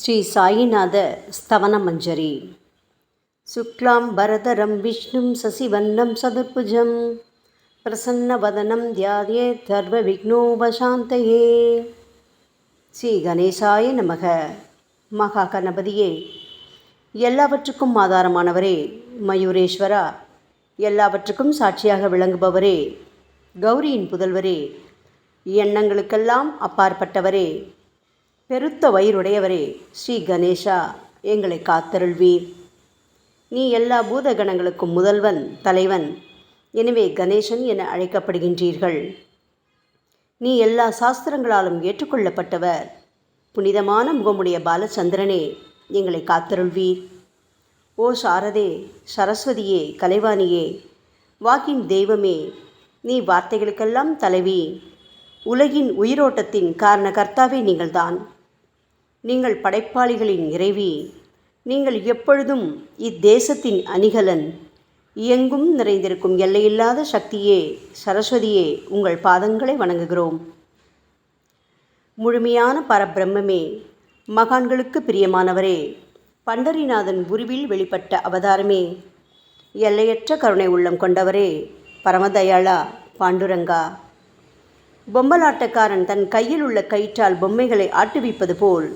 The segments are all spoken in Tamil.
ஸ்ரீ சாயிநாத ஸ்தவனமஞ்சரி. சுக்லாம் பரதரம் விஷ்ணும் சசிவன்னம் சதுர்புஜம் பிரசன்னவதனம் தியாயேத் சர்வ விக்னோபசாந்தயே. ஸ்ரீ கணேசாய நமக. மகா கணபதியே, எல்லாவற்றுக்கும் ஆதாரமானவரே, மயூரேஸ்வரா, எல்லாவற்றுக்கும் சாட்சியாக விளங்குபவரே, கௌரியின் புதல்வரே, எண்ணங்களுக்கெல்லாம் அப்பாற்பட்டவரே, பெருத்த வயிறுடையவரே, ஸ்ரீ கணேசா, எங்களை காத்தருள்வீர். நீ எல்லா பூதகணங்களுக்கும் முதல்வன், தலைவன். எனவே கணேசன் என அழைக்கப்படுகின்றீர்கள். நீ எல்லா சாஸ்திரங்களாலும் ஏற்றுக்கொள்ளப்பட்டவர். புனிதமான முகமுடைய பாலச்சந்திரனே, எங்களை காத்தருள்வீர். ஓ சாரதே, சரஸ்வதியே, கலைவாணியே, வாக்கின் தெய்வமே, நீ வார்த்தைகளுக்கெல்லாம் தலைவி. உலகின் உயிரோட்டத்தின் காரண கர்த்தாவே நீங்கள்தான். நீங்கள் படைப்பாளிகளின் இறைவி. நீங்கள் எப்பொழுதும் இத்தேசத்தின் அணிகலன். எங்கும் நிறைந்திருக்கும் எல்லையில்லாத சக்தியே, சரஸ்வதியே, உங்கள் பாதங்களை வணங்குகிறோம். முழுமையான பரபிரம்மே, மகான்களுக்கு பிரியமானவரே, பண்டரிநாதன் உருவில் வெளிப்பட்ட அவதாரமே, எல்லையற்ற கருணை உள்ளம் கொண்டவரே, பரமதயாளா, பாண்டுரங்கா. பொம்மலாட்டக்காரன் தன் கையில் உள்ள கயிற்றால் பொம்மைகளை ஆட்டுவிப்பது போல்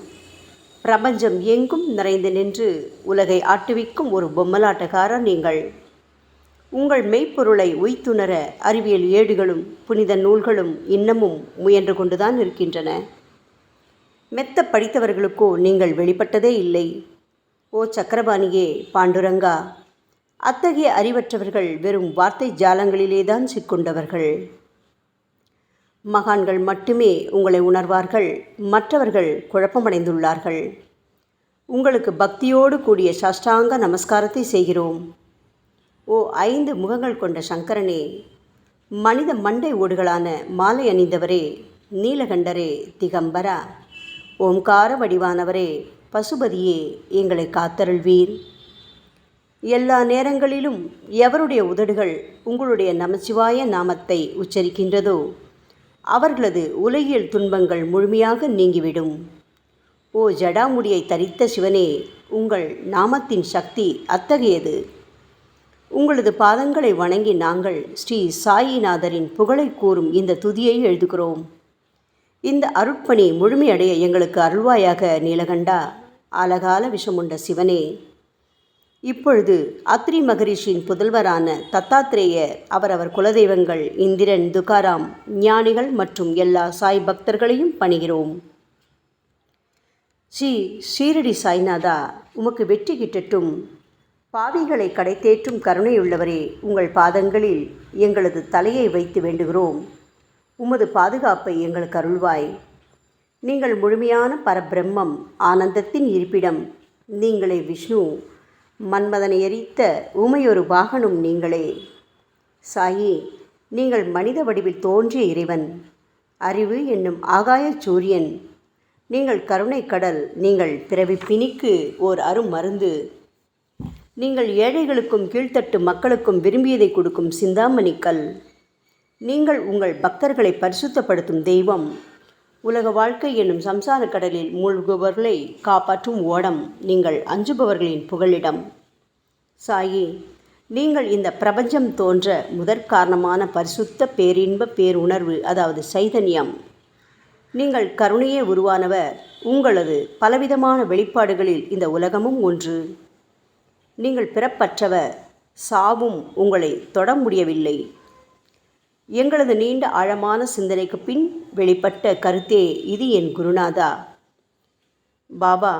பிரபஞ்சம் எங்கும் நிறைந்து நின்று உலகை ஆட்டுவிக்கும் ஒரு பொம்மலாட்டக்காரர் நீங்கள். உங்கள் மெய்ப்பொருளை உய்த்துணர அறிவியல் ஏடுகளும் புனித நூல்களும் இன்னமும் முயன்று கொண்டுதான் இருக்கின்றன. மெத்த படித்தவர்களுக்கோ நீங்கள் வெளிப்பட்டதே இல்லை. ஓ சக்கரபாணியே, பாண்டுரங்கா, அத்தகைய அறிவற்றவர்கள் வெறும் வார்த்தை ஜாலங்களிலேதான் சிக்கொண்டவர்கள். மகான்கள் மட்டுமே உங்களை உணர்வார்கள். மற்றவர்கள் குழப்பமடைந்துள்ளார்கள். உங்களுக்கு பக்தியோடு கூடிய சாஷ்டாங்க நமஸ்காரத்தை செய்கிறோம். ஓ 5 முகங்கள் கொண்ட சங்கரனே, மனித மண்டை ஓடுகளான மாலை அணிந்தவரே, நீலகண்டரே, திகம்பரா, ஓம்கார வடிவானவரே, பசுபதியே, எங்களை காத்தருள்வீர். எல்லா நேரங்களிலும் எவருடைய உதடுகள் உங்களுடைய நமச்சிவாய நாமத்தை உச்சரிக்கின்றதோ அவர்களது உலகியல் துன்பங்கள் முழுமையாக நீங்கிவிடும். ஓ ஜடாமுடியை தரித்த சிவனே, உங்கள் நாமத்தின் சக்தி அத்தகையது. உங்களது பாதங்களை வணங்கி நாங்கள் ஸ்ரீ சாயிநாதரின் புகழை கூறும் இந்த துதியை எழுதுகிறோம். இந்த அருட்பணி முழுமையடைய எங்களுக்கு அருள்வாயாக நீலகண்டா, ஆலகால விஷமுண்ட சிவனே. இப்பொழுது அத்ரி மகரிஷியின் புதல்வரான தத்தாத்ரேயர், அவரவர் குலதெய்வங்கள் இந்திரன், துகாராம், ஞானிகள் மற்றும் எல்லா சாய் பக்தர்களையும் பணிகிறோம். ஸ்ரீ ஷீரடி சாய்நாதா, உமக்கு வெற்றி கிட்டட்டும். பாவிகளை கடைத்தேற்றும் கருணையுள்ளவரே, உங்கள் பாதங்களில் எங்களது தலையை வைத்து வேண்டுகிறோம். உமது பாதுகாப்பை எங்களுக்கு அருள்வாய். நீங்கள் முழுமையான பரபிரம்மம், ஆனந்தத்தின் இருப்பிடம். நீங்களே விஷ்ணு. மன்மதனை எரித்த ஊமையொரு வாகனும் நீங்களே. சாயி, நீங்கள் மனித வடிவில் தோன்றிய இறைவன். அறிவு என்னும் ஆகாய சூரியன். நீங்கள் கருணை கடல். நீங்கள் பிறவி பிணிக்கு ஓர் அருமருந்து. நீங்கள் ஏழைகளுக்கும் கீழ்த்தட்டு மக்களுக்கும் விரும்பியதை கொடுக்கும் சிந்தாமணிக்கல். நீங்கள் உங்கள் பக்தர்களை பரிசுத்தப்படுத்தும் தெய்வம். உலக வாழ்க்கை என்னும் சம்சார கடலில் மூழ்குபவர்களை காப்பாற்றும் ஓடம். நீங்கள் அஞ்சுபவர்களின் புகலிடம். சாயி, நீங்கள் இந்த பிரபஞ்சம் தோன்ற முதற்காரணமான பரிசுத்த பேரின்ப பேருணர்வு, அதாவது சைதன்யம். நீங்கள் கருணையே உருவானவர். உங்களது பலவிதமான வெளிப்பாடுகளில் இந்த உலகமும் ஒன்று. நீங்கள் பிறப்பற்றவர். சாவும் உங்களை தொட முடியவில்லை. எங்களது நீண்ட ஆழமான சிந்தனைக்கு பின் வெளிப்பட்ட கருத்தே இது என் குருநாதா. பாபா,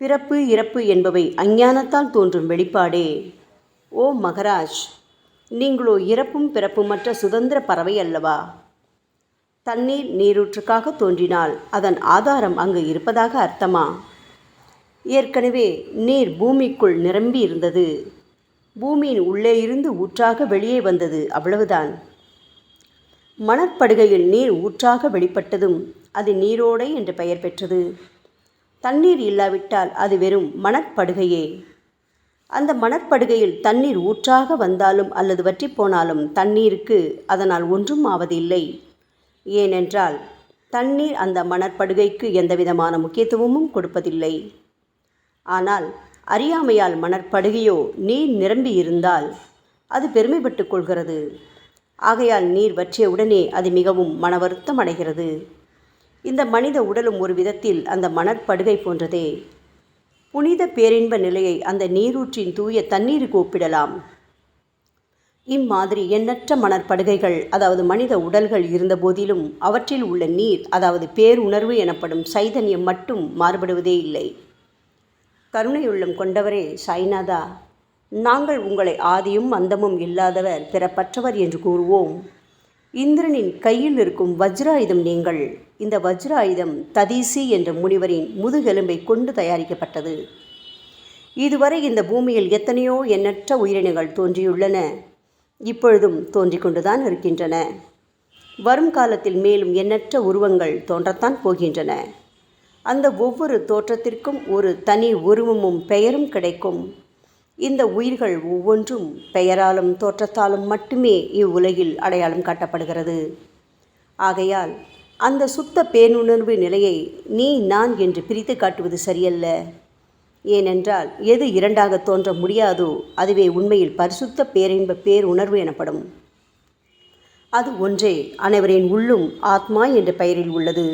பிறப்பு இறப்பு என்பவை அஞ்ஞானத்தால் தோன்றும் வெளிப்பாடே. ஓ மகராஜ், நீங்களோ இறப்பும் பிறப்புமற்ற சுதந்திர பறவை அல்லவா? தண்ணீர் நீரூற்றுக்காக தோன்றினால் அதன் ஆதாரம் அங்கு இருப்பதாக அர்த்தமா? ஏற்கனவே நீர் பூமிக்குள் நிரம்பி இருந்தது. பூமியின் உள்ளே இருந்து ஊற்றாக வெளியே வந்தது, அவ்வளவுதான். மணற்படுகையில் நீர் ஊற்றாக வெளிப்பட்டதும் அது நீரோடை என்று பெயர் பெற்றது. தண்ணீர் இல்லாவிட்டால் அது வெறும் மணற்படுகையே. அந்த மணற்படுகையில் தண்ணீர் ஊற்றாக வந்தாலும் அல்லது வற்றி போனாலும் தண்ணீருக்கு அதனால் ஒன்றும் ஆவதில்லை. ஏனென்றால் தண்ணீர் அந்த மணற்படுகைக்கு எந்தவிதமான முக்கியத்துவமும் கொடுப்பதில்லை. ஆனால் அறியாமையால் மணற்படுகையோ நீர் நிரம்பி இருந்தால் அது பெருமைப்பட்டு கொள்கிறது. ஆகையால் நீர் வற்றிய உடனே அது மிகவும் மனவருத்தம் அடைகிறது. இந்த மனித உடலும் ஒரு விதத்தில் அந்த மணற்படுகை போன்றதே. புனித பேரின்ப நிலையை அந்த நீரூற்றின் தூய தண்ணீருக்கு ஒப்பிடலாம். இம்மாதிரி எண்ணற்ற மணற்படுகைகள், அதாவது மனித உடல்கள் இருந்த போதிலும் அவற்றில் உள்ள நீர், அதாவது பேருணர்வு எனப்படும் சைதன்யம் மட்டும் மாறுபடுவதே இல்லை. கருணையுள்ளம் கொண்டவரே சாய்நாதா, நாங்கள் உங்களை ஆதியும் அந்தமும் இல்லாதவர், பிறப்பற்றவர் என்று கூறுவோம். இந்திரனின் கையில் இருக்கும் வஜ்ராயுதம் நீங்கள். இந்த வஜ்ராயுதம் ததீசி என்ற முனிவரின் முதுகெலும்பை கொண்டு தயாரிக்கப்பட்டது. இதுவரை இந்த பூமியில் எத்தனையோ எண்ணற்ற உயிரினங்கள் தோன்றியுள்ளன, இப்பொழுதும் தோன்றிக் கொண்டுதான் இருக்கின்றன. வரும் காலத்தில் மேலும் எண்ணற்ற உருவங்கள் தோன்றத்தான் போகின்றன. அந்த ஒவ்வொரு தோற்றத்திற்கும் ஒரு தனி உருவமும் பெயரும் கிடைக்கும். இந்த உயிர்கள் ஒவ்வொன்றும் பெயராலும் தோற்றத்தாலும் மட்டுமே இவ்வுலகில் அடையாளம் காட்டப்படுகிறது. ஆகையால் அந்த சுத்த பேருணர்வு நிலையை நீ நான் என்று பிரித்து காட்டுவது சரியல்ல. ஏனென்றால் எது இரண்டாக தோன்ற முடியாதோ அதுவே உண்மையில் பரிசுத்த பேரின்ப பேருணர்வு எனப்படும். அது ஒன்றே அனைவரின் உள்ளும் ஆத்மா என்ற பெயரில் உள்ளது.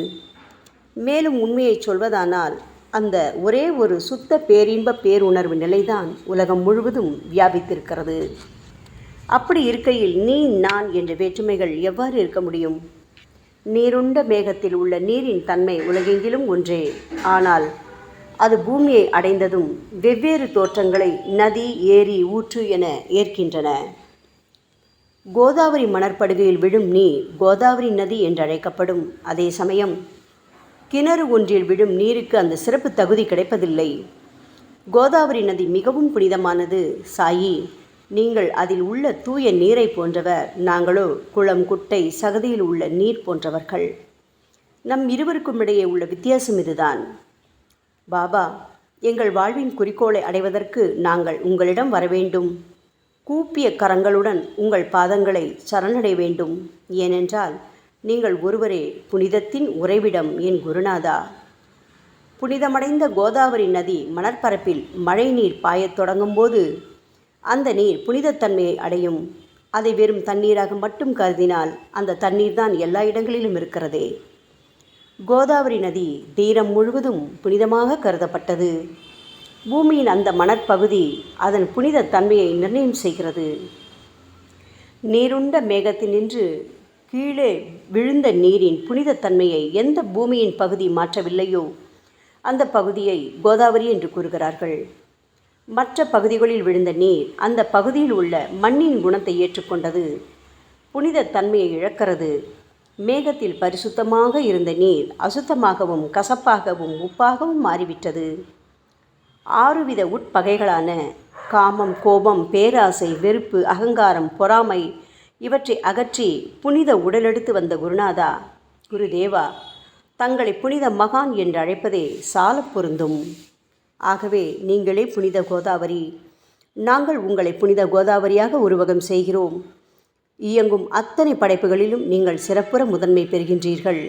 மேலும் உண்மையை சொல்வதானால் அந்த ஒரே ஒரு சுத்த பேரின்ப பேருணர்வு நிலைதான் உலகம் முழுவதும் வியாபித்திருக்கிறது. அப்படி இருக்கையில் நீ நான் என்ற வேற்றுமைகள் எவ்வாறு இருக்க முடியும்? நீருண்ட மேகத்தில் உள்ள நீரின் தன்மை உலகெங்கிலும் ஒன்றே. ஆனால் அது பூமியை அடைந்ததும் வெவ்வேறு தோற்றங்களை நதி, ஏரி, ஊற்று என ஏற்கின்றன. கோதாவரி மணற்படுகையில் விழும் நீர் கோதாவரி நதி என்றழைக்கப்படும். அதே சமயம் கிணறு ஒன்றில் விழும் நீருக்கு அந்த சிறப்பு தகுதி கிடைப்பதில்லை. கோதாவரி நதி மிகவும் புனிதமானது. சாயி, நீங்கள் அதில் உள்ள தூய நீரை போன்றவர், நாங்களோ குளம், குட்டை, சகதியில் உள்ள நீர் போன்றவர்கள். நம் இருவருக்கும் இடையே உள்ள வித்தியாசம் இதுதான். பாபா, எங்கள் வாழ்வின் குறிக்கோளை அடைவதற்கு நாங்கள் உங்களிடம் வரவேண்டும். கூப்பிய கரங்களுடன் உங்கள் பாதங்களை சரணடைய வேண்டும். ஏனென்றால் நீங்கள் ஒருவரே புனிதத்தின் உறைவிடம் என் குருநாதா. புனிதமடைந்த கோதாவரி நதி மணற்பரப்பில் மழை நீர் பாயத் தொடங்கும் போது அந்த நீர் புனிதத்தன்மையை அடையும். அதை வெறும் தண்ணீராக மட்டும் கருதினால் அந்த தண்ணீர் தான் எல்லா இடங்களிலும் இருக்கிறதே. கோதாவரி நதி தீரம் முழுவதும் புனிதமாக கருதப்பட்டது. பூமியின் அந்த மணற்பகுதி அதன் புனித தன்மையை நிர்ணயம் செய்கிறது. நீருண்ட மேகத்தினின்று கீழே விழுந்த நீரின் புனிதத்தன்மையை எந்த பூமியின் பகுதி மாற்றவில்லையோ அந்த பகுதியை கோதாவரி என்று கூறுகிறார்கள். மற்ற பகுதிகளில் விழுந்த நீர் அந்த பகுதியில் உள்ள மண்ணின் குணத்தை ஏற்றுக்கொண்டது, புனித தன்மையை இழக்கிறது. மேகத்தில் பரிசுத்தமாக இருந்த நீர் அசுத்தமாகவும் கசப்பாகவும் உப்பாகவும் மாறிவிட்டது. 6 வித உட்பகைகளான காமம், கோபம், பேராசை, வெறுப்பு, அகங்காரம், பொறாமை இவற்றை அகற்றி புனித உடலெடுத்து வந்த குருநாதா, குருதேவா, தங்களை புனித மகான் என்று அழைப்பதே சால பொருந்தும். ஆகவே நீங்களே புனித கோதாவரி. நாங்கள் உங்களை புனித கோதாவரியாக உருவகம் செய்கிறோம். இயங்கும் அத்தனை படைப்புகளிலும் நீங்கள் சிறப்புற முதன்மை பெறுகின்றீர்கள்.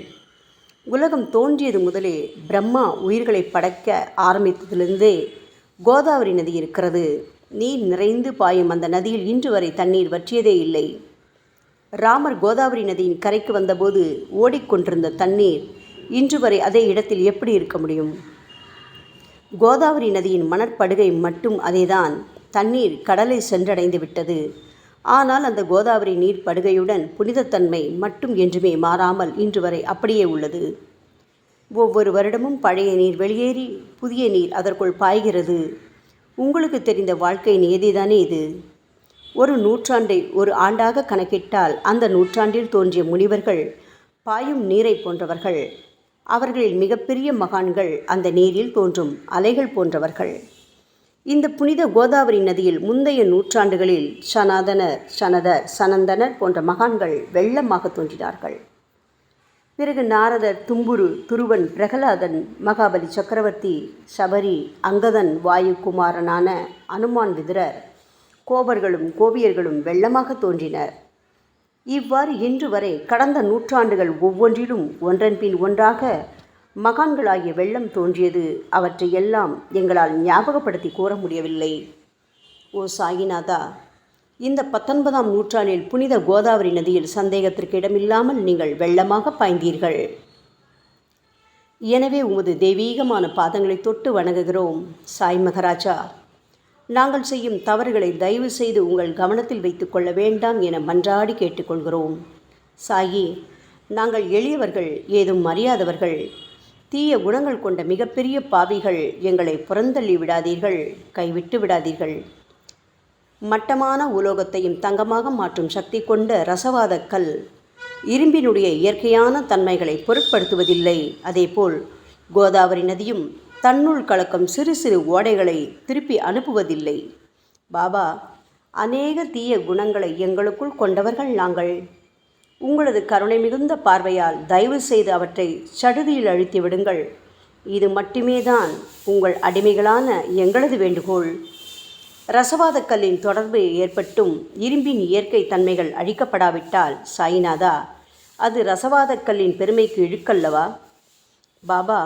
உலகம் தோன்றியது முதலே பிரம்மா உயிர்களை படைக்க ஆரம்பித்ததிலிருந்தே கோதாவரி நதி இருக்கிறது. நீர் நிறைந்து பாயும் அந்த நதியில் இன்று வரை தண்ணீர் வற்றியதே இல்லை. ராமர் கோதாவரி நதியின் கரைக்கு வந்தபோது ஓடிக்கொண்டிருந்த தண்ணீர் இன்று வரை அதே இடத்தில் எப்படி இருக்க முடியும்? கோதாவரி நதியின் மணற்படுகை மட்டும் அதேதான். தண்ணீர் கடலை சென்றடைந்து விட்டது. ஆனால் அந்த கோதாவரி நீர் படுகையுடன் புனிதத்தன்மை மட்டும் என்றுமே மாறாமல் இன்று வரை அப்படியே உள்ளது. ஒவ்வொரு வருடமும் பழைய நீர் வெளியேறி புதிய நீர் அதற்குள் பாய்கிறது. உங்களுக்கு தெரிந்த வாழ்க்கை நியதிதானே இது. ஒரு நூற்றாண்டை ஒரு ஆண்டாக கணக்கிட்டால் அந்த நூற்றாண்டில் தோன்றிய முனிவர்கள் பாயும் நீரை போன்றவர்கள். அவர்களில் மிகப்பெரிய மகான்கள் அந்த நீரில் தோன்றும் அலைகள் போன்றவர்கள். இந்த புனித கோதாவரி நதியில் முந்தைய நூற்றாண்டுகளில் சனாதனர், சனதர், சனந்தனர் போன்ற மகான்கள் வெள்ளமாக தோன்றினார்கள். பிறகு நாரதர், தும்புரு, துருவன், பிரகலாதன், மகாபலி சக்கரவர்த்தி, சபரி, அங்கதன், வாயுகுமாரனான அனுமான், விதுரர், கோபர்களும் கோபியர்களும் வெள்ளமாக தோன்றினர். இவ்வாறு இன்று வரை கடந்த நூற்றாண்டுகள் ஒவ்வொன்றிலும் ஒன்றன் பின் ஒன்றாக மகான்களாகிய வெள்ளம் தோன்றியது. அவற்றை எல்லாம் எங்களால் ஞாபகப்படுத்தி கூற முடியவில்லை. ஓ சாயிநாதா, இந்த 19ஆம் நூற்றாண்டில் புனித கோதாவரி நதியில் சந்தேகத்திற்கு இடமில்லாமல் நீங்கள் வெள்ளமாக பாய்ந்தீர்கள். எனவே உமது தெய்வீகமான பாதங்களை தொட்டு வணங்குகிறோம். சாய் மகராஜா, நாங்கள் செய்யும் தவறுகளை தயவு செய்து உங்கள் கவனத்தில் வைத்து கொள்ள வேண்டாம் என மன்றாடி கேட்டுக்கொள்கிறோம். சாயி, நாங்கள் எளியவர்கள், ஏதும் அறியாதவர்கள், தீய குணங்கள் கொண்ட மிகப்பெரிய பாவிகள். எங்களை புறந்தள்ளி விடாதீர்கள், கைவிட்டு விடாதீர்கள். மட்டமான உலோகத்தையும் தங்கமாக மாற்றும் சக்தி கொண்ட ரசவாத கல் இரும்பினுடைய இயற்கையான தன்மைகளை பொருட்படுத்துவதில்லை. அதேபோல் கோதாவரி நதியும் தன்னுள் கலக்கும் சிறு சிறு ஓடைகளை திருப்பி அனுப்புவதில்லை. பாபா, அநேக தீய குணங்களை எங்களுக்குள் கொண்டவர்கள் நாங்கள். உங்களது கருணை மிகுந்த பார்வையால் தயவு செய்து அவற்றை சடுதியில் அழித்து விடுங்கள். இது மட்டுமே தான் உங்கள் அடிமைகளான எங்களது வேண்டுகோள். ரசவாத கல்லின் தொடர்பு ஏற்பட்டும் இரும்பின் இயற்கை தன்மைகள் அழிக்கப்படாவிட்டால் சாயிநாதா, அது ரசவாத கல்லின் பெருமைக்கு இழுக்கல்லவா? பாபா,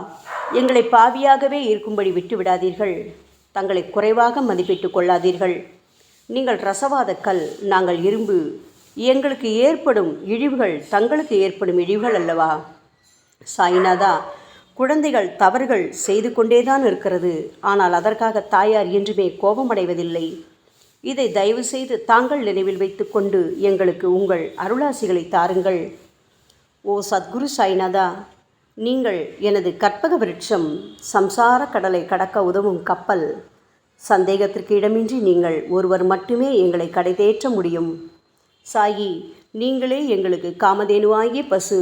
எங்களை பாவியாகவே இருக்கும்படி விட்டுவிடாதீர்கள். தங்களை குறைவாக மதிப்பிட்டு கொள்ளாதீர்கள். நீங்கள் ரசவாத கல், நாங்கள் இரும்பு. எங்களுக்கு ஏற்படும் இழிவுகள் தங்களுக்கு ஏற்படும் இழிவுகள் அல்லவா? சாயிநாதா, குழந்தைகள் தவறுகள் செய்து கொண்டேதான் இருக்கிறது. ஆனால் அதற்காக தாயார் என்றுமே கோபமடைவதில்லை. இதை தயவு செய்து தாங்கள் நினைவில் வைத்து கொண்டு எங்களுக்கு உங்கள் அருளாசிகளை தாருங்கள். ஓ சத்குரு சாய்நாதா, நீங்கள் எனது கற்பக விருட்சம், சம்சார கடலை கடக்க உதவும் கப்பல். சந்தேகத்திற்கு இடமின்றி நீங்கள் ஒருவர் மட்டுமே எங்களை கடைதேற்ற முடியும். சாயி, நீங்களே எங்களுக்கு காமதேனுவாகிய பசு.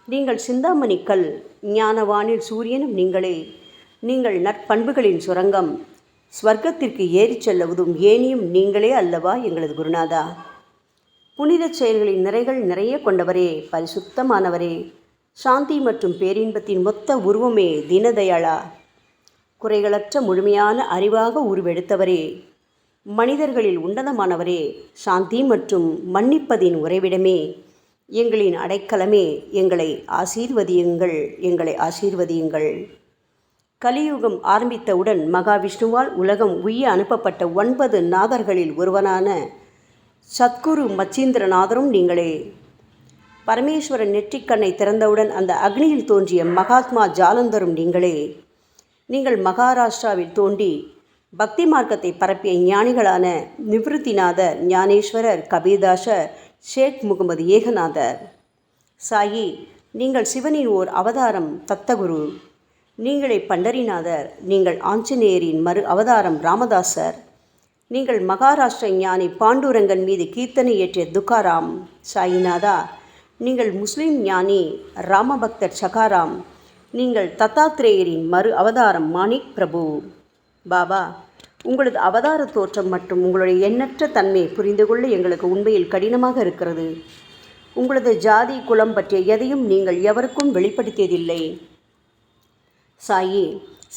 நீங்கள் சிந்தாமணி கல், ஞானவானில் சூரியனும் நீங்களே. நீங்கள் நற்பண்புகளின் சுரங்கம், ஸ்வர்க்கத்திற்கு ஏறிச் செல்லவதும் ஏனியும் நீங்களே அல்லவா எங்களது குருநாதா? புனித செயல்களின் நிறைகள் நிறைய கொண்டவரே, பரிசுத்தமானவரே, சாந்தி மற்றும் பேரின்பத்தின் மொத்த உருவமே தீனதயாளா, குறைகளற்ற முழுமையான அறிவாக உருவெடுத்தவரே, மனிதர்களில் உன்னதமானவரே, சாந்தி மற்றும் மன்னிப்பதின் உறைவிடமே, எங்களின் அடைக்கலமே, எங்களை ஆசீர்வதியுங்கள், எங்களை ஆசீர்வதியுங்கள். கலியுகம் ஆரம்பித்தவுடன் மகாவிஷ்ணுவால் உலகம் உய்ய அனுப்பப்பட்ட 9 நாதர்களில் ஒருவனான சத்குரு மச்சீந்திரநாதரும் நீங்களே. பரமேஸ்வரன் நெற்றிக்கண்ணை திறந்தவுடன் அந்த அக்னியில் தோன்றிய மகாத்மா ஜாலந்தரும் நீங்களே. நீங்கள் மகாராஷ்டிராவில் தோன்றி பக்தி மார்க்கத்தை பரப்பிய ஞானிகளான நிவிருத்திநாதர், ஞானேஸ்வரர், கபீர்தாசர், ஷேக் முகமது ஏகநாதர். சாயி, நீங்கள் சிவனின் ஓர் அவதாரம், தத்தகுரு. நீங்களே பண்டரிநாதர். நீங்கள் ஆஞ்சநேயரின் மறு அவதாரம் ராமதாசர். நீங்கள் மகாராஷ்டிர ஞானி பாண்டுரங்கன் மீது கீர்த்தனை இயற்றிய துக்காராம். சாயிநாதா, நீங்கள் முஸ்லிம் ஞானி ராமபக்தர் சகாராம். நீங்கள் தத்தாத்ரேயரின் மறு அவதாரம் மாணிக் பிரபு. பாபா, உங்களது அவதார தோற்றம் மற்றும் உங்களுடைய எண்ணற்ற தன்மை புரிந்து கொள்ள எங்களுக்கு உண்மையில் கடினமாக இருக்கிறது. உங்களது ஜாதி குலம் பற்றிய எதையும் நீங்கள் எவருக்கும் வெளிப்படுத்தியதில்லை. சாயி,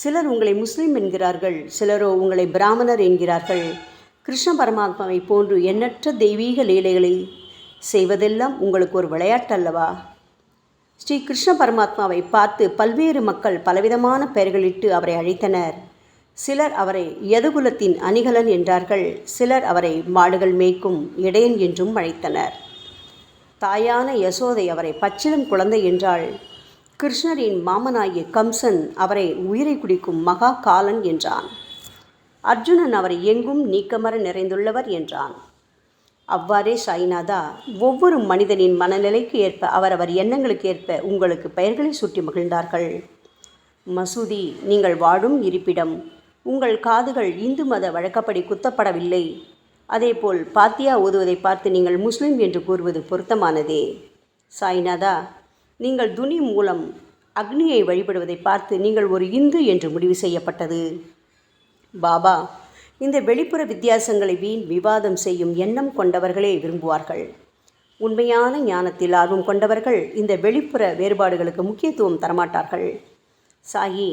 சிலர் உங்களை முஸ்லீம் என்கிறார்கள், சிலரோ உங்களை பிராமணர் என்கிறார்கள். கிருஷ்ண பரமாத்மாவை போன்று எண்ணற்ற தெய்வீக லீலைகளை செய்வதெல்லாம் உங்களுக்கு ஒரு விளையாட்டல்லவா? ஸ்ரீ கிருஷ்ண பரமாத்மாவை பார்த்து பல்வேறு மக்கள் பலவிதமான பெயர்களிட்டு அவரை அழைத்தனர். சிலர் அவரை யதுகுலத்தின் அணிகலன் என்றார்கள். சிலர் அவரை மாடுகள் மேய்க்கும் இடையன் என்றும் அழைத்தனர். தாயான யசோதை அவரை பச்சிளம் குழந்தை என்றாள். கிருஷ்ணரின் மாமனாகிய கம்சன் அவரை உயிரை குடிக்கும் மகா காலன் என்றான். அர்ஜுனன் அவரை எங்கும் நீக்கமர நிறைந்துள்ளவர் என்றான். அவ்வாறே சாய்நாதா, ஒவ்வொரு மனிதனின் மனநிலைக்கு ஏற்ப அவரவர் எண்ணங்களுக்கு ஏற்ப உங்களுக்கு பெயர்களை சுட்டி மகிழ்ந்தார்கள். மசூதி, நீங்கள் வாழும் இருப்பிடம். உங்கள் காதுகள் இந்து மத வழக்கப்படி குத்தப்படவில்லை. அதேபோல் பாத்தியா ஓதுவதை பார்த்து நீங்கள் முஸ்லிம் என்று கூறுவது பொருத்தமானதே. சாய்நாதா, நீங்கள் துனி மூலம் அக்னியை வழிபடுவதை பார்த்து நீங்கள் ஒரு இந்து என்று முடிவு செய்யப்பட்டது. பாபா, இந்த வெளிப்புற வித்தியாசங்களை வீண் விவாதம் செய்யும் எண்ணம் கொண்டவர்களே விரும்புவார்கள். உண்மையான ஞானத்தில் ஆர்வம் கொண்டவர்கள் இந்த வெளிப்புற வேறுபாடுகளுக்கு முக்கியத்துவம் தரமாட்டார்கள். சாயி,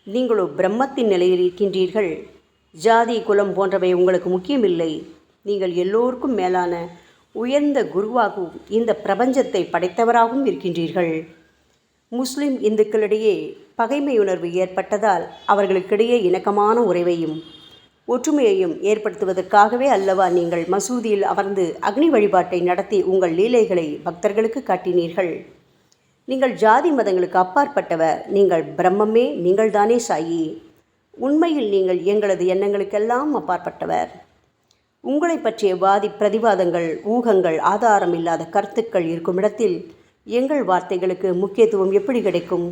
நீங்களோ பிரம்மத்தின் நிலையில் இருக்கின்றீர்கள். ஜாதி குலம் போன்றவை உங்களுக்கு முக்கியமில்லை. நீங்கள் எல்லோருக்கும் மேலான உயர்ந்த குருவாகவும் இந்த பிரபஞ்சத்தை படைத்தவராகவும் இருக்கின்றீர்கள். முஸ்லிம் இந்துக்களிடையே பகைமையுணர்வு ஏற்பட்டதால் அவர்களுக்கிடையே இணக்கமான உறவையும் ஒற்றுமையையும் ஏற்படுத்துவதற்காகவே அல்லவா நீங்கள் மசூதியில் அமர்ந்து அக்னி வழிபாட்டை நடத்தி உங்கள் லீலைகளை பக்தர்களுக்கு காட்டினீர்கள். நீங்கள் ஜாதி மதங்களுக்கு அப்பாற்பட்டவர். நீங்கள் பிரம்மமே, நீங்கள்தானே சாயி. உண்மையில் நீங்கள் எங்களது எண்ணங்களுக்கெல்லாம் அப்பாற்பட்டவர். உங்களை பற்றிய வாதி பிரதிவாதங்கள், ஊகங்கள், ஆதாரம் இல்லாத கருத்துக்கள் இருக்கும் இடத்தில் எங்கள் வார்த்தைகளுக்கு முக்கியத்துவம் எப்படி கிடைக்கும்?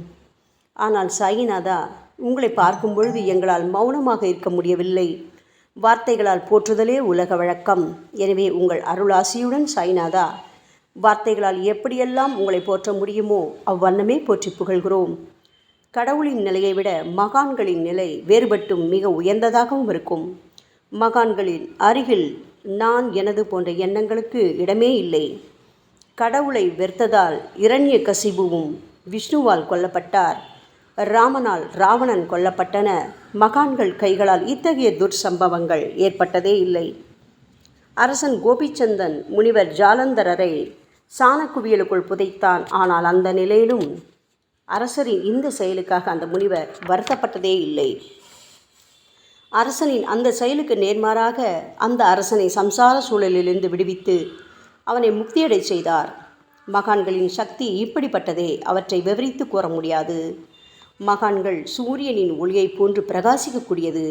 ஆனால் சாயிநாதா, உங்களை பார்க்கும் பொழுது எங்களால் மௌனமாக இருக்க முடியவில்லை. வார்த்தைகளால் போற்றுதலே உலக வழக்கம். எனவே உங்கள் அருளாசியுடன் சாயிநாதா, வார்த்தைகளால் எப்படியெல்லாம் உங்களை போற்ற முடியுமோ அவ்வண்ணமே போற்றி புகழ்கிறோம். கடவுளின் நிலையை விட மகான்களின் நிலை வேறுபட்டும் மிக உயர்ந்ததாகவும் இருக்கும். மகான்களின் அருகில் நான் எனது போன்ற எண்ணங்களுக்கு இடமே இல்லை. கடவுளை வெறுத்ததால் இரண்யகசிபுவும் விஷ்ணுவால் கொல்லப்பட்டார். ராமனால் ராவணன் கொல்லப்பட்டன. மகான்கள் கைகளால் இத்தகைய துர்சம்பவங்கள் ஏற்பட்டதே இல்லை. அரசன் கோபிச்சந்தன் முனிவர் ஜாலந்தரரை சாணக்குவியலுக்குள் புதைத்தான். ஆனால் அந்த நிலையிலும் அரசரின் இந்த செயலுக்காக அந்த முனிவர் வருத்தப்பட்டதே இல்லை. அரசனின் அந்த செயலுக்கு நேர்மாறாக அந்த அரசனை சம்சார சூழலிலிருந்து விடுவித்து அவனை முக்தியடை செய்தார். மகான்களின் சக்தி இப்படிப்பட்டதே. அவற்றை விவரித்து கூற முடியாது. மகான்கள் சூரியனின் ஒளியை போன்று பிரகாசிக்கக்கூடியது.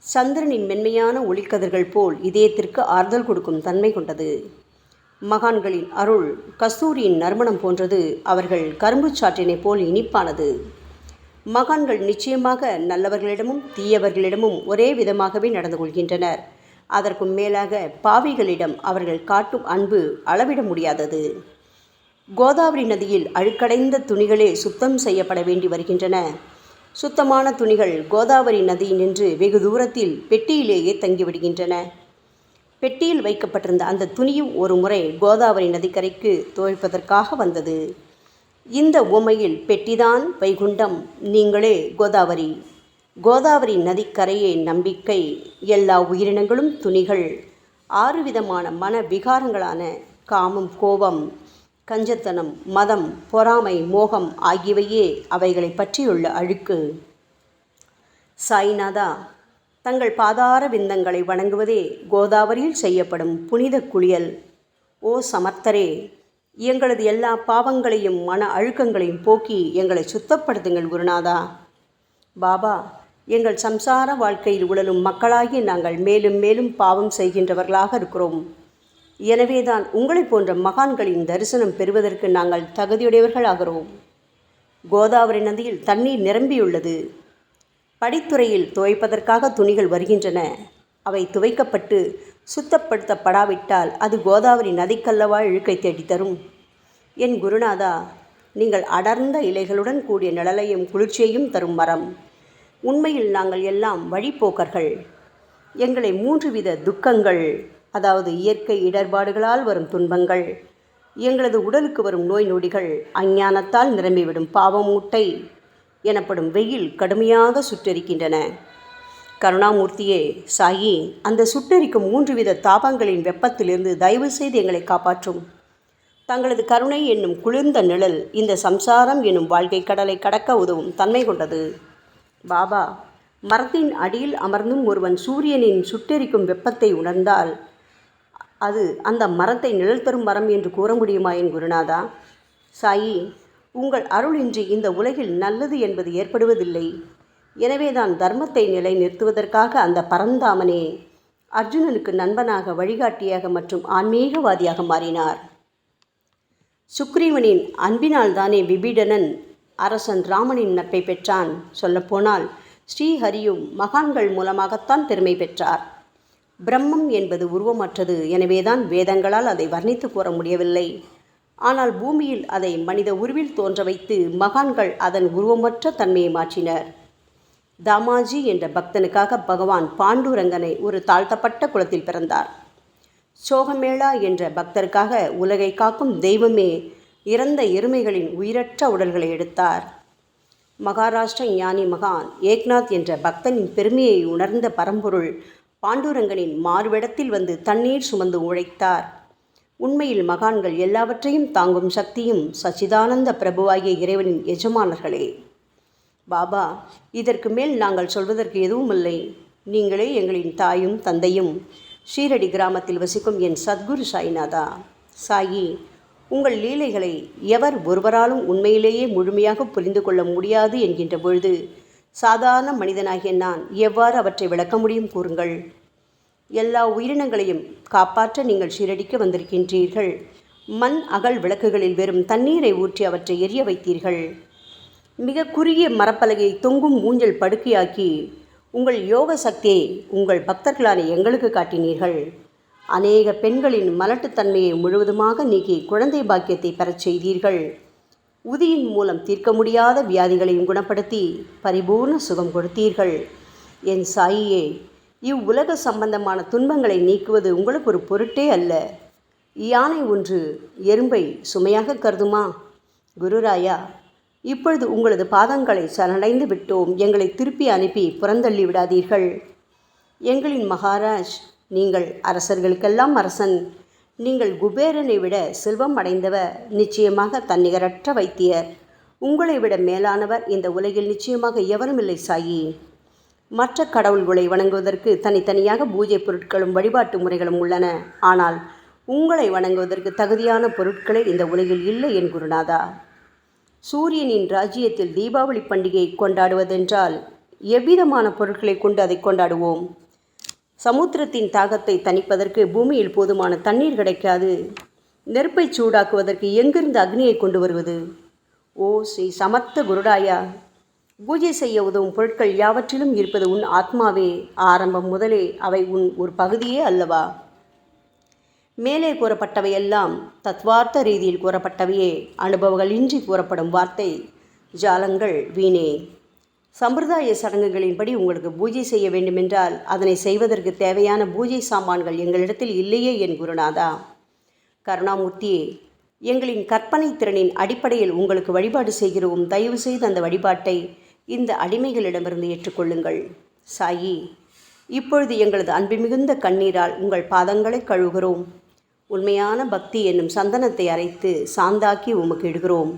சந்திரனின் மென்மையான ஒளிக்கதிர்கள் போல் இதயத்திற்கு ஆறுதல் கொடுக்கும் தன்மை கொண்டது. மகான்களின் அருள் கஸ்தூரியின் நறுமணம் போன்றது. அவர்கள் கரும்பு சாற்றினை போல் இனிப்பானது. மகான்கள் நிச்சயமாக நல்லவர்களிடமும் தீயவர்களிடமும் ஒரே விதமாகவே நடந்து கொள்கின்றனர். அதற்கும் மேலாக பாவிகளிடம் அவர்கள் காட்டும் அன்பு அளவிட முடியாதது. கோதாவரி நதியில் அழுக்கடைந்த துணிகளே சுத்தம் செய்யப்பட வேண்டி வருகின்றன. சுத்தமான துணிகள் கோதாவரி நதியினின்று வெகு தூரத்தில் பெட்டியிலேயே தங்கிவிடுகின்றன. பெட்டியில் வைக்கப்பட்டிருந்த அந்த துணியும் ஒரு முறை கோதாவரி நதிக்கரைக்கு துவைப்பதற்காக வந்தது. இந்த உவமையில் பெட்டிதான் வைகுண்டம், நீங்களே கோதாவரி. கோதாவரி நதிக்கரையே நம்பிக்கை. எல்லா உயிரினங்களும் துணிகள். 6 விதமான மன விகாரங்களான காமம், கோபம், கஞ்சத்தனம், மதம், பொறாமை, மோகம் ஆகியவையே அவைகளை பற்றியுள்ள அழுக்கு. சாய்நாதா, தங்கள் பாதார விந்தங்களை வணங்குவதே கோதாவரியில் செய்யப்படும் புனித குளியல். ஓ சமர்த்தரே, எங்களது எல்லா பாவங்களையும் மன அழுக்கங்களையும் போக்கி எங்களை சுத்தப்படுத்துங்கள் குருநாதா. பாபா, எங்கள் சம்சார வாழ்க்கையில் உழலும் மக்களாகி நாங்கள் மேலும் மேலும் பாவம் செய்கின்றவர்களாக இருக்கிறோம். எனவேதான் உங்களை போன்ற மகான்களின் தரிசனம் பெறுவதற்கு நாங்கள் தகுதியுடையவர்களாகிறோம். கோதாவரி நதியில் தண்ணீர் நிரம்பியுள்ளது. படித்துறையில் துவைப்பதற்காக துணிகள் வருகின்றன. அவை துவைக்கப்பட்டு சுத்தப்படுத்தப்படாவிட்டால் அது கோதாவரி நதிக்கல்லவா இழுக்கை தேடித்தரும். என் குருநாதா, நீங்கள் அடர்ந்த இலைகளுடன் கூடிய நிழலையும் குளிர்ச்சியையும் தரும் மரம். உண்மையில் நாங்கள் எல்லாம் வழிப்போக்கர்கள். எங்களை 3 வித துக்கங்கள், அதாவது இயற்கை இடர்பாடுகளால் வரும் துன்பங்கள், எங்களது உடலுக்கு வரும் நோய் நொடிகள், அஞ்ஞானத்தால் நிரம்பிவிடும் பாவமூட்டை எனப்படும் வெயில் கடுமையாக சுட்டெரிக்கின்றன. கருணாமூர்த்தியே, சாயி, அந்த சுட்டெரிக்கும் 3 வித தாபங்களின் வெப்பத்திலிருந்து தயவு செய்து எங்களை காப்பாற்றும். தங்களது கருணை என்னும் குளிர்ந்த நிழல் இந்த சம்சாரம் என்னும் வாழ்க்கை கடலை கடக்க உதவும் தன்மை கொண்டது. பாபா, மரத்தின் அடியில் அமர்ந்தும் ஒருவன் சூரியனின் சுட்டெரிக்கும் வெப்பத்தை உணர்ந்தால் அது அந்த மரத்தை நிழல் தரும் மரம் என்று கூற முடியுமா என் குருநாதா? சாயி, உங்கள் அருளின்றி இந்த உலகில் நல்லது என்பது ஏற்படுவதில்லை. எனவேதான் தர்மத்தை நிலை நிறுத்துவதற்காக அந்த பரந்தாமனே அர்ஜுனனுக்கு நண்பனாக, வழிகாட்டியாக மற்றும் ஆன்மீகவாதியாக மாறினார். சுக்ரீவனின் அன்பினால் தானே விபீடனன் அரசன் ராமனின் நட்பை பெற்றான். சொல்லப்போனால் ஸ்ரீஹரியும் மகான்கள் மூலமாகத்தான் பெருமை பெற்றார். பிரம்மம் என்பது உருவமற்றது. எனவேதான் வேதங்களால் அதை வர்ணித்து கூற முடியவில்லை. ஆனால் பூமியில் அதை மனித உருவில் தோன்ற வைத்து மகான்கள் அதன் உருவமற்ற தன்மையை மாற்றினர். தாமாஜி என்ற பக்தனுக்காக பகவான் பாண்டுரங்கனை ஒரு தாழ்த்தப்பட்ட குலத்தில் பிறந்தார். சோகமேளா என்ற பக்தருக்காக உலகை காக்கும் தெய்வமே இறந்த எருமைகளின் உயிரற்ற உடல்களை எடுத்தார். மகாராஷ்டிர ஞானி மகான் ஏக்நாத் என்ற பக்தனின் பெருமையை உணர்ந்த பரம்பொருள் பாண்டுரங்கனின் மாறுவிடத்தில் வந்து தண்ணீர் சுமந்து உழைத்தார். உண்மையில் மகான்கள் எல்லாவற்றையும் தாங்கும் சக்தியும் சச்சிதானந்த பிரபுவாகிய இறைவனின் எஜமானர்களே. பாபா, இதற்கு மேல் நாங்கள் சொல்வதற்கு எதுவும் இல்லை. நீங்களே எங்களின் தாயும் தந்தையும். ஷீரடி கிராமத்தில் வசிக்கும் என் சத்குரு சாய்நாதா. சாயி, உங்கள் லீலைகளை எவர் ஒருவராலும் உண்மையிலேயே முழுமையாக புரிந்து கொள்ள முடியாது என்கின்ற பொழுது சாதாரண மனிதனாகிய நான் எவ்வாறு அவற்றை விளக்க முடியும் கூறுங்கள். எல்லா உயிரினங்களையும் காப்பாற்ற நீங்கள் ஷீரடிக்கு வந்திருக்கின்றீர்கள். மண் அகல் விளக்குகளில் வெறும் தண்ணீரை ஊற்றி அவற்றை எரிய வைத்தீர்கள். மிக குறுகிய மரப்பலகையை தொங்கும் ஊஞ்சல் படுக்கையாக்கி உங்கள் யோக சக்தியை உங்கள் பக்தர்களான எங்களுக்கு காட்டினீர்கள். அநேக பெண்களின் மலட்டுத்தன்மையை முழுவதுமாக நீக்கி குழந்தை பாக்கியத்தை பெறச் செய்தீர்கள். உதியின் மூலம் தீர்க்க முடியாத வியாதிகளையும் குணப்படுத்தி பரிபூர்ண சுகம் கொடுத்தீர்கள். என் சாயியே, இவ்வுலக சம்பந்தமான துன்பங்களை நீக்குவது உங்களுக்கு ஒரு பொருட்டே அல்ல. யானை ஒன்று எறும்பை சுமையாக கருதுமா? குருராயா, இப்பொழுது உங்களது பாதங்களை சரணடைந்து விட்டோம். எங்களை திருப்பி அனுப்பி புறந்தள்ளி விடாதீர்கள். எங்களின் மகாராஜ், நீங்கள் அரசர்களுக்கெல்லாம் அரசன். நீங்கள் குபேரனை விட செல்வம் அடைந்தவர். நிச்சயமாக தன்னிகரற்ற வைத்தியர். உங்களை விட மேலானவர் இந்த உலகில் நிச்சயமாக எவரும் இல்லை சாயி. மற்ற கடவுள்களை வணங்குவதற்கு தனித்தனியாக பூஜை பொருட்களும் வழிபாட்டு முறைகளும் உள்ளன. ஆனால் உங்களை வணங்குவதற்கு தகுதியான பொருட்களே இந்த உலகில் இல்லை என் குருநாதா. சூரியனின் ராஜ்யத்தில் தீபாவளி பண்டிகையை கொண்டாடுவதென்றால் எவ்விதமான பொருட்களை கொண்டு அதை கொண்டாடுவோம்? சமுத்திரத்தின் தாகத்தை தணிப்பதற்கு பூமியில் போதுமான தண்ணீர் கிடைக்காது. நெருப்பை சூடாக்குவதற்கு எங்கிருந்து அக்னியை கொண்டு வருவது? ஓ ஸ்ரீ சமர்த்த குருடாயா, பூஜை செய்ய உதவும் பொருட்கள் யாவற்றிலும் இருப்பது உன் ஆத்மாவே. ஆரம்பம் முதலே அவை உன் ஒரு பகுதியே அல்லவா? மேலே கூறப்பட்டவையெல்லாம் தத்வார்த்த ரீதியில் கூறப்பட்டவையே. அனுபவங்களின்றி கூறப்படும் வார்த்தை ஜாலங்கள் வீணே. சம்பிரதாய சடங்குகளின்படி உங்களுக்கு பூஜை செய்ய வேண்டுமென்றால் அதனை செய்வதற்கு தேவையான பூஜை சாமான்கள் எங்களிடத்தில் இல்லையே என் குருநாதா. கருணாமூர்த்தியே, எங்களின் கற்பனை திறனின் அடிப்படையில் உங்களுக்கு வழிபாடு செய்கிறோம். தயவு செய்து அந்த வழிபாட்டை இந்த அடிமைகளிடமிருந்து ஏற்றுக்கொள்ளுங்கள். சாயி, இப்பொழுது எங்களது அன்பு மிகுந்த கண்ணீரால் உங்கள் பாதங்களை கழுவுகிறோம். உண்மையான பக்தி என்னும் சந்தனத்தை அரைத்து சாந்தாக்கி உமக்கு இடுகிறோம்.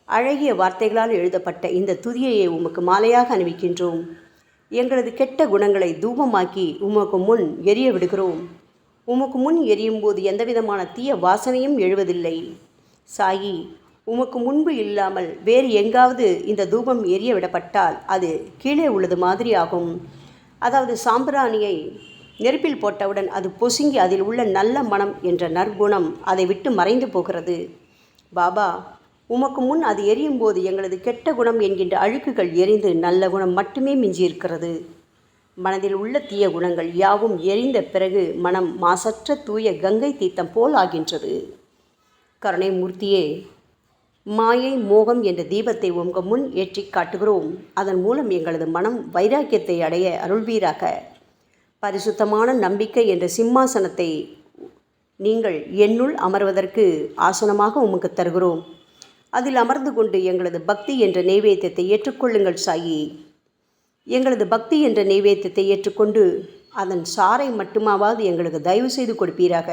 அழகிய வார்த்தைகளால் எழுதப்பட்ட இந்த துதியையை உமக்கு மாலையாக அணிவிக்கின்றோம். எங்களது கெட்ட குணங்களை தூபமாக்கி உமக்கு முன் எரிய விடுகிறோம். உமக்கு முன் எரியும் போது எந்தவிதமான தீய வாசனையும் எழுவதில்லை. சாயி, உமக்கு முன்பு இல்லாமல் வேறு எங்காவது இந்த தூபம் எரிய விடப்பட்டால் அது கீழே உள்ளது மாதிரி ஆகும். அதாவது சாம்பிராணியை நெருப்பில் போட்டவுடன் அது பொசுங்கி அதில் உள்ள நல்ல மனம் என்ற நற்குணம் அதை விட்டு மறைந்து போகிறது. பாபா, உமக்கு முன் அது எரியும் போது எங்களது கெட்ட குணம் என்கின்ற அழுக்குகள் எரிந்து நல்ல குணம் மட்டுமே மிஞ்சியிருக்கிறது. மனதில் உள்ள தீய குணங்கள் யாவும் எரிந்த பிறகு மனம் மாசற்ற தூய கங்கை தீர்த்தம் போல் ஆகின்றது. கருணை மூர்த்தியே, மாயை மோகம் என்ற தீபத்தை உங்கள் முன் ஏற்றி காட்டுகிறோம். அதன் மூலம் எங்களது மனம் வைராக்கியத்தை அடைய அருள்வீராக. பரிசுத்தமான நம்பிக்கை என்ற சிம்மாசனத்தை நீங்கள் என்னுள் அமர்வதற்கு ஆசனமாக உமக்கு தருகிறோம். அதில் அமர்ந்து கொண்டு எங்களது பக்தி என்ற நெய்வேத்தியத்தை ஏற்றுக்கொள்ளுங்கள் சாயி. எங்களது பக்தி என்ற நெய்வேத்தியத்தை ஏற்றுக்கொண்டு அதன் சாரை மட்டுமாவது எங்களுக்கு தயவு செய்து கொடுப்பீராக.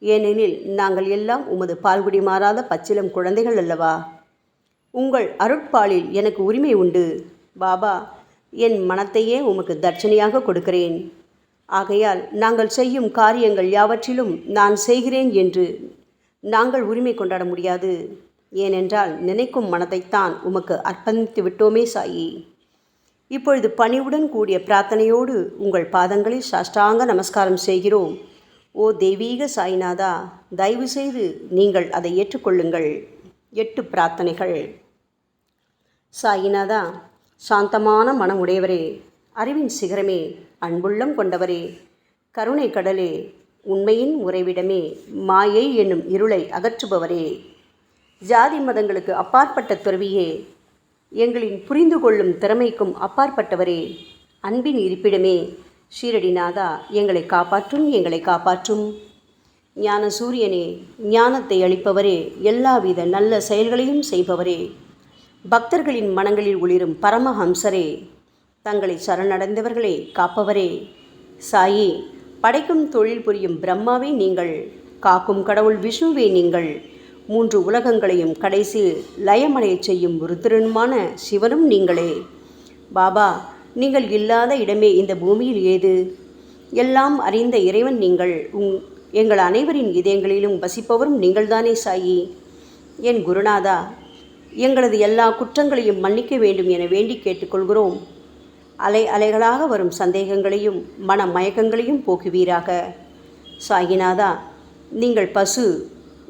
ஏனெனில் நாங்கள் எல்லாம் உமது பால்குடி மாறாத பச்சிலம் குழந்தைகள் அல்லவா. உங்கள் அருட்பாலில் எனக்கு உரிமை உண்டு. பாபா, என் மனத்தையே உமக்கு தட்சணையாக கொடுக்கிறேன். ஆகையால் நாங்கள் செய்யும் காரியங்கள் யாவற்றிலும் நான் செய்கிறேன் என்று நாங்கள் உரிமை கொண்டாட முடியாது. ஏனென்றால் நினைக்கும் மனதைத்தான் உமக்கு அர்ப்பணித்து விட்டோமே சாயி. இப்பொழுது பணிவுடன் கூடிய பிரார்த்தனையோடு உங்கள் பாதங்களில் சாஷ்டாங்க நமஸ்காரம் செய்கிறோம். ஓ தெய்வீக சாய்நாதா, தயவு செய்து நீங்கள் அதை ஏற்றுக்கொள்ளுங்கள். 8 பிரார்த்தனைகள். சாய்நாதா, சாந்தமான மனம் உடையவரே, அறிவின் சிகரமே, அன்புள்ளம் கொண்டவரே, கருணை கடலே, உண்மையின் உறைவிடமே, மாயை என்னும் இருளை அகற்றுபவரே, ஜாதி மதங்களுக்கு அப்பாற்பட்ட துறவியே, எங்களின் புரிந்து கொள்ளும் திறமைக்கும் அப்பாற்பட்டவரே, அன்பின் இருப்பிடமே, ஷீரடிநாதா, எங்களை காப்பாற்றும், எங்களை காப்பாற்றும். ஞான சூரியனே, ஞானத்தை அளிப்பவரே, எல்லாவித நல்ல செயல்களையும் செய்பவரே, பக்தர்களின் மனங்களில் ஒளிரும் பரமஹம்சரே, தங்களை சரணடைந்தவர்களை காப்பவரே, சாயி, படைக்கும் தொழில் புரியும் பிரம்மாவே நீங்கள், காக்கும் கடவுள் விஷ்ணுவே நீங்கள். 3 உலகங்களையும் கடைசி லயமடையச் செய்யும் ருத்ரனுமான சிவனும் நீங்களே. பாபா, நீங்கள் இல்லாத இடமே இந்த பூமியில் ஏது? எல்லாம் அறிந்த இறைவன் நீங்கள். எங்கள் அனைவரின் இதயங்களிலும் வசிப்பவரும் நீங்கள்தானே சாயி. என் குருநாதா, எங்களது எல்லா குற்றங்களையும் மன்னிக்க வேண்டும் என வேண்டி கேட்டுக்கொள்கிறோம். அலை அலைகளாக வரும் சந்தேகங்களையும் மன மயக்கங்களையும் போக்குவீராக. சாயிநாதா, நீங்கள் பசு,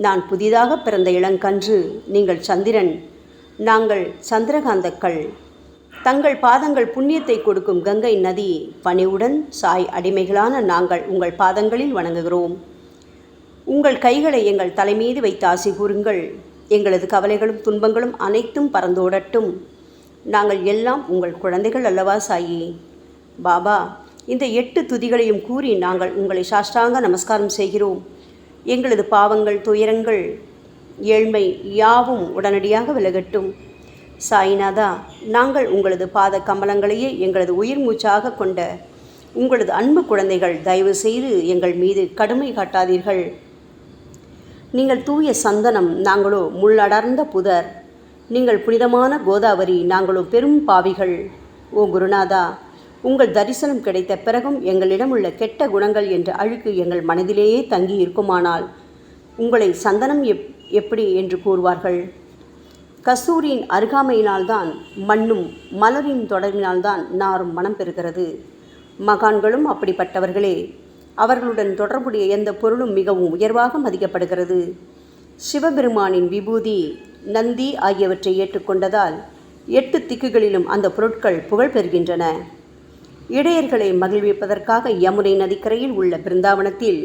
நான் புதிதாக பிறந்த இளங்கன்று, நீங்கள் சந்திரன், நாங்கள் சந்திரகாந்தக்கள். தங்கள் பாதங்கள் புண்ணியத்தை கொடுக்கும் கங்கை நதி. பணிவுடன் சாய் அடிமைகளான நாங்கள் உங்கள் பாதங்களில் வணங்குகிறோம். உங்கள் கைகளை எங்கள் தலைமீது வைத்து ஆசி கூறுங்கள். எங்களது கவலைகளும் துன்பங்களும் அனைத்தும் பறந்தோடட்டும். நாங்கள் எல்லாம் உங்கள் குழந்தைகள் அல்லவா சாயி. பாபா, இந்த 8 துதிகளையும் கூறி நாங்கள் உங்களை சாஷ்டாங்க நமஸ்காரம் செய்கிறோம். எங்களது பாவங்கள், துயரங்கள், ஏழ்மை யாவும் உடனடியாக விலகட்டும். சாயிநாதா, நாங்கள் உங்களது பாத கமலங்களையே எங்களது உயிர் மூச்சாக கொண்ட உங்களது அன்பு குழந்தைகள். தயவு செய்து எங்கள் மீது கடுமை காட்டாதீர்கள். நீங்கள் தூய சந்தனம், நாங்களோ முள்ளடர்ந்த புதர். நீங்கள் புனிதமான கோதாவரி, நாங்களோ பெரும் பாவிகள். ஓ குருநாதா, உங்கள் தரிசனம் கிடைத்த பிறகும் எங்களிடம் உள்ள கெட்ட குணங்கள் என்ற அழுக்கு எங்கள் மனதிலேயே தங்கி இருக்குமானால் உங்களை சந்தனம் எப்படி என்று கூறுவார்கள்? கஸ்தூரியின் அருகாமையினால்தான் மண்ணும் மலரின் தொடர்பினால்தான் நாரும் மனம் பெறுகிறது. மகான்களும் அப்படிப்பட்டவர்களே. அவர்களுடன் தொடர்புடைய எந்த பொருளும் மிகவும் உயர்வாக மதிக்கப்படுகிறது. சிவபெருமானின் விபூதி, நந்தி ஆகியவற்றை ஏற்றுக்கொண்டதால் 8 திக்குகளிலும் அந்த பொருட்கள் புகழ் பெறுகின்றன. இடையர்களை மகிழ்விப்பதற்காக யமுனை நதிக்கரையில் உள்ள பிருந்தாவனத்தில்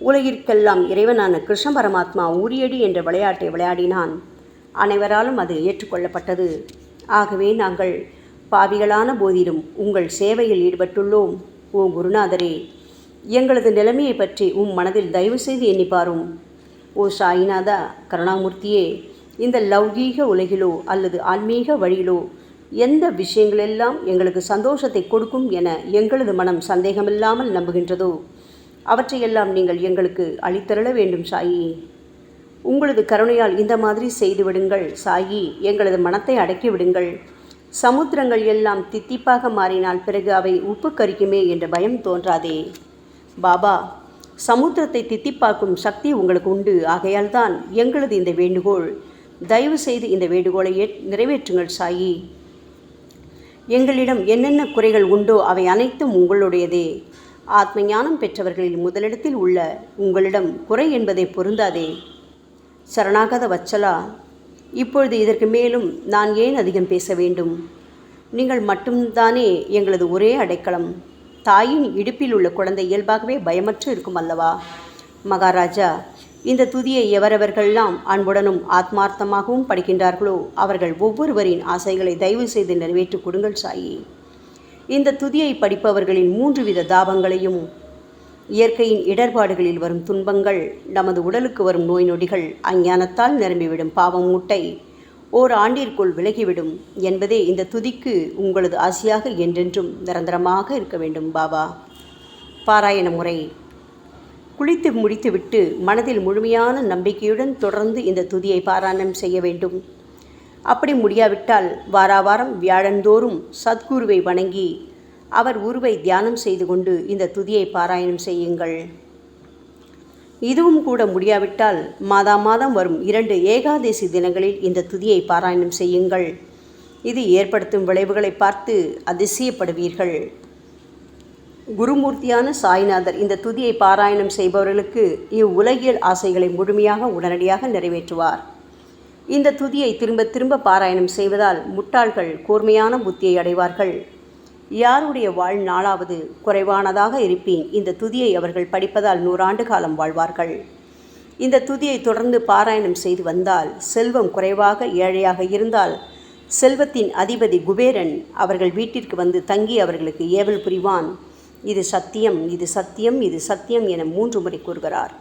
உலகிற்கெல்லாம் இறைவனான கிருஷ்ண பரமாத்மா ஊரியடி என்ற விளையாட்டை விளையாடினான். அனைவராலும் அது ஏற்றுக்கொள்ளப்பட்டது. ஆகவே நாங்கள் பாவிகளான போதிலும் உங்கள் சேவையில் ஈடுபட்டுள்ளோம். ஓ குருநாதரே, எங்களது நிலைமையை பற்றி மனதில் தயவு செய்து எண்ணிப்பாரும். ஓ சாயிநாதா கருணாமூர்த்தியே, இந்த லௌகீக உலகிலோ அல்லது ஆன்மீக வழியிலோ எந்த விஷயங்களெல்லாம் எங்களுக்கு சந்தோஷத்தை கொடுக்கும் என எங்களது மனம் சந்தேகமில்லாமல் நம்புகின்றதோ அவற்றையெல்லாம் நீங்கள் எங்களுக்கு அளித்தருள வேண்டும் சாயி. உங்களது கருணையால் இந்த மாதிரி செய்துவிடுங்கள் சாயி. எங்களது மனத்தை அடக்கி விடுங்கள். சமுத்திரங்கள் எல்லாம் தித்திப்பாக மாறினால் பிறகு அவை உப்பு கரிக்குமே என்ற பயம் தோன்றாதே. பாபா, சமுத்திரத்தை தித்திப்பாக்கும் சக்தி உங்களுக்கு உண்டு. ஆகையால் தான் எங்களது இந்த வேண்டுகோள். தயவு செய்து இந்த வேண்டுகோளை நிறைவேற்றுங்கள் சாயி. எங்களிடம் என்னென்ன குறைகள் உண்டோ அவை அனைத்தும் உங்களுடையதே. ஆத்ம ஞானம் பெற்றவர்களில் முதலிடத்தில் உள்ள உங்களிடம் குறை என்பதை பொருந்தாதே. சரணாகத வச்சலா, இப்பொழுது இதற்கு மேலும் நான் ஏன் அதிகம் பேச வேண்டும்? நீங்கள் மட்டும்தானே எங்களது ஒரே அடைக்கலம். தாயின் இடுப்பில் உள்ள குழந்தை இயல்பாகவே பயமற்று இருக்கும் அல்லவா? மகாராஜா, இந்த துதியை எவரவர்களெல்லாம் அன்புடனும் ஆத்மார்த்தமாகவும் படிக்கின்றார்களோ அவர்கள் ஒவ்வொருவரின் ஆசைகளை தயவு செய்து நிறைவேற்றி கொடுங்கள் சாயி. இந்த துதியை படிப்பவர்களின் 3 வித தாபங்களையும், இயற்கையின் இடர்பாடுகளில் வரும் துன்பங்கள், நமது உடலுக்கு வரும் நோய் நொடிகள், அஞ்ஞானத்தால் நிரம்பிவிடும் பாவம் மூட்டை ஓராண்டிற்குள் விலகிவிடும் என்பதே இந்த துதிக்கு உங்களது ஆசையாக என்றென்றும் நிரந்தரமாக இருக்க வேண்டும் பாபா. பாராயண முறை. குளித்து முடித்துவிட்டு மனதில் முழுமையான நம்பிக்கையுடன் தொடர்ந்து இந்த துதியை பாராயணம் செய்ய வேண்டும். அப்படி முடியாவிட்டால் வாராவாரம் வியாழந்தோறும் சத்குருவை வணங்கி அவர் உருவை தியானம் செய்து கொண்டு இந்த துதியை பாராயணம் செய்யுங்கள். இதுவும் கூட முடியாவிட்டால் மாதம் வரும் 2 ஏகாதசி தினங்களில் இந்த துதியை பாராயணம் செய்யுங்கள். இது ஏற்படுத்தும் விளைவுகளை பார்த்து அதிசயப்படுவீர்கள். குருமூர்த்தியான சாய்நாதர் இந்த துதியை பாராயணம் செய்பவர்களுக்கு இவ்வுலகியல் ஆசைகளை முழுமையாக உடனடியாக நிறைவேற்றுவார். இந்த துதியை திரும்ப திரும்ப பாராயணம் செய்வதால் முட்டாள்கள் கூர்மையான புத்தியை அடைவார்கள். யாருடைய வாழ்நாளாவது குறைவானதாக இருப்பேன் இந்த துதியை அவர்கள் படிப்பதால் 100 ஆண்டு காலம் வாழ்வார்கள். இந்த துதியை தொடர்ந்து பாராயணம் செய்து வந்தால் செல்வம் குறைவாக ஏழையாக இருந்தால் செல்வத்தின் அதிபதி குபேரன் அவர்கள் வீட்டிற்கு வந்து தங்கி அவர்களுக்கு ஏவல் புரிவான். இது சத்தியம், இது சத்தியம், இது சத்தியம் என 3 முறை கூறுகிறார்.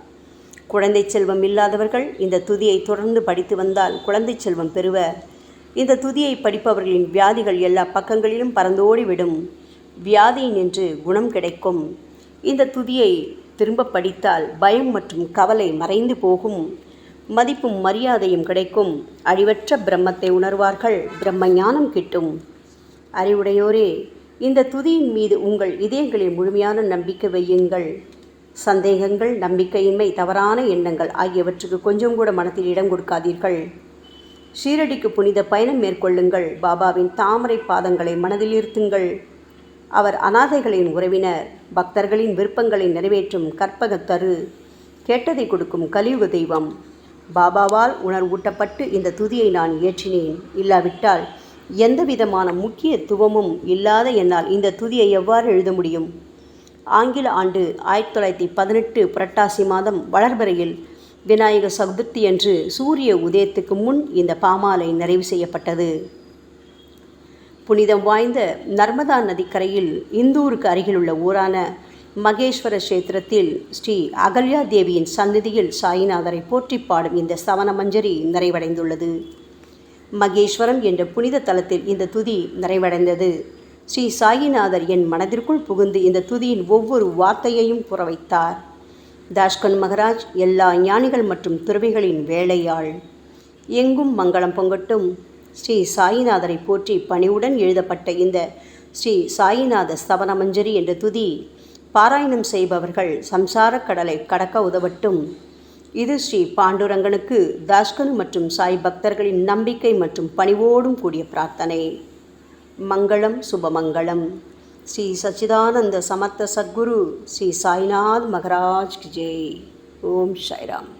குழந்தை செல்வம் இல்லாதவர்கள் இந்த துதியை தொடர்ந்து படித்து வந்தால் குழந்தை செல்வம் பெறுவர். இந்த துதியை படிப்பவர்களின் வியாதிகள் எல்லா பக்கங்களிலும் பறந்தோடிவிடும். வியாதி நின்று குணம் கிடைக்கும். இந்த துதியை திரும்ப படித்தால் பயம் மற்றும் கவலை மறைந்து போகும். மதிப்பும் மரியாதையும் கிடைக்கும். அழிவற்ற பிரம்மத்தை உணர்வார்கள். பிரம்ம ஞானம் கிட்டும். அறிவுடையோரே, இந்த துதியின் மீது உங்கள் இதயங்களில் முழுமையான நம்பிக்கை வையுங்கள். சந்தேகங்கள், நம்பிக்கையின்மை, தவறான எண்ணங்கள் ஆகியவற்றுக்கு கொஞ்சம் கூட மனத்தில் இடம் கொடுக்காதீர்கள். ஷீரடிக்கு புனித பயணம் மேற்கொள்ளுங்கள். பாபாவின் தாமரை பாதங்களை மனதில் இருத்துங்கள். அவர் அனாதைகளின் உறவினர், பக்தர்களின் விருப்பங்களை நிறைவேற்றும் கற்பகத்தரு, கேட்டதை கொடுக்கும் கலியுக தெய்வம். பாபாவால் உணர்வூட்டப்பட்டு இந்த துதியை நான் இயற்றினேன். இல்லாவிட்டால் எந்த விதமான முக்கியத்துவமும் இல்லாத என்னால் இந்த துதியை எவ்வாறு எழுத முடியும்? ஆங்கில ஆண்டு 1918 புரட்டாசி மாதம் வளர்பிறையில் விநாயக சதுர்த்தி அன்று சூரிய உதயத்துக்கு முன் இந்த பாமாலை நிறைவு செய்யப்பட்டது. புனிதம் வாய்ந்த நர்மதா நதிக்கரையில் இந்தூருக்கு அருகிலுள்ள ஊரான மகேஸ்வர கஷேத்திரத்தில் ஸ்ரீ அகல்யா தேவியின் சந்நிதியில் சாயிநாதரை போற்றி பாடும் இந்த சவண மஞ்சரி நிறைவடைந்துள்ளது. மகேஸ்வரம் என்ற புனித தலத்தில் இந்த துதி நிறைவடைந்தது. ஸ்ரீ சாயிநாதர் என் மனதிற்குள் புகுந்து இந்த துதியின் ஒவ்வொரு வார்த்தையையும் புற வைத்தார். தாஷ்கன் மகராஜ் எல்லா ஞானிகள் மற்றும் துறவிகளின் வேலையாள். எங்கும் மங்களம் பொங்கட்டும். ஸ்ரீ சாயிநாதரை போற்றி பணிவுடன் எழுதப்பட்ட இந்த ஸ்ரீ சாயிநாத ஸ்தவன மஞ்சரி என்ற துதி பாராயணம் செய்பவர்கள் சம்சார கடலை கடக்க உதவட்டும். இது ஸ்ரீ பாண்டுரங்கனுக்கு தாஷ்கனு மற்றும் சாய் பக்தர்களின் நம்பிக்கை மற்றும் பணிவோடும் கூடிய பிரார்த்தனை. மங்களம், சுபமங்களம். ஸ்ரீ சச்சிதானந்த சமர்த்த சத்குரு ஸ்ரீ சாய்நாத் மகராஜ் கி ஜெய். ஓம் சாய்ராம்.